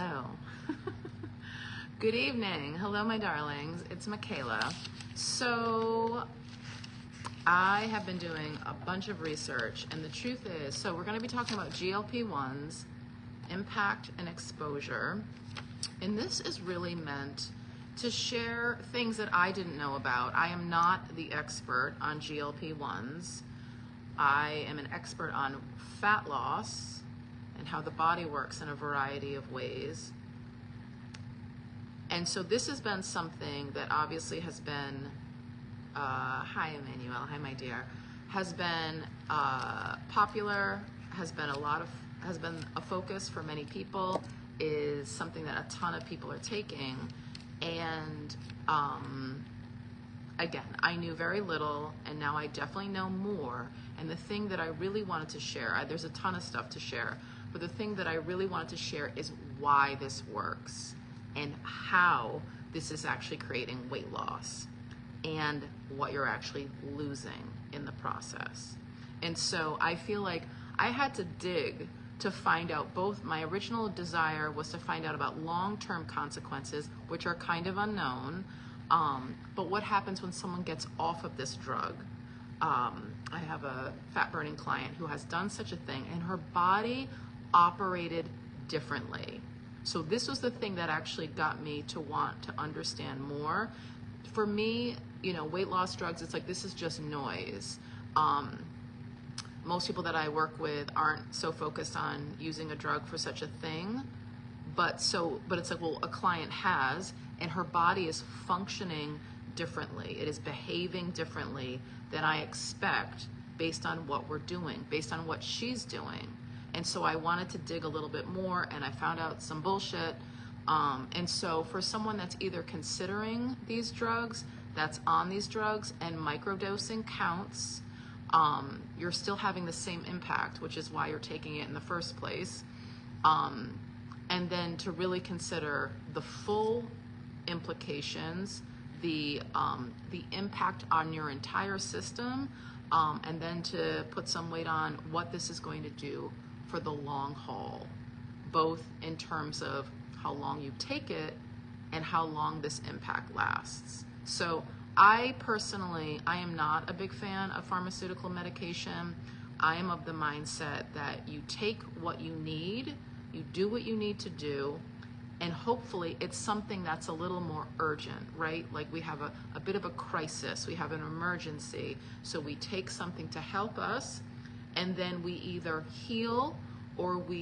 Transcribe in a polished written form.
Hello. Good evening. Hello, my darlings. It's Michaela. So I have been doing a bunch of research, and the truth is, so we're going to be talking about GLP-1's impact and exposure. And this is really meant to share things that I didn't know about. I am not the expert on GLP-1's. I am an expert on fat loss and how the body works in a variety of ways. And so this has been something that obviously has been, hi Emmanuel, hi my dear, has been popular, has been a focus for many people, is something that a ton of people are taking. And again, I knew very little, and now I definitely know more. And the thing that I really wanted to share, there's a ton of stuff to share, but the thing that I really wanted to share is why this works and how this is actually creating weight loss and what you're actually losing in the process. And so I feel like I had to dig to find out. Both my original desire was to find out about long-term consequences, which are kind of unknown, but what happens when someone gets off of this drug. I have a fat-burning client who has done such a thing, and her body operated differently. So this was the thing that actually got me to want to understand more. For me, weight loss drugs, it's like, this is just noise. Most people that I work with aren't so focused on using a drug for such a thing, but it's like, well, a client has, and her body is functioning differently. It is behaving differently than I expect based on what we're doing, based on what she's doing. And so I wanted to dig a little bit more, and I found out some bullshit. And so for someone that's either considering these drugs, that's on these drugs, and microdosing counts, you're still having the same impact, which is why you're taking it in the first place. And then to really consider the full implications, the impact on your entire system, and then to put some weight on what this is going to do for the long haul, both in terms of how long you take it and how long this impact lasts. So I personally, I am not a big fan of pharmaceutical medication. I am of the mindset that you take what you need, you do what you need to do, and hopefully it's something that's a little more urgent, right? Like we have a bit of a crisis, we have an emergency, so we take something to help us, and then we either heal or we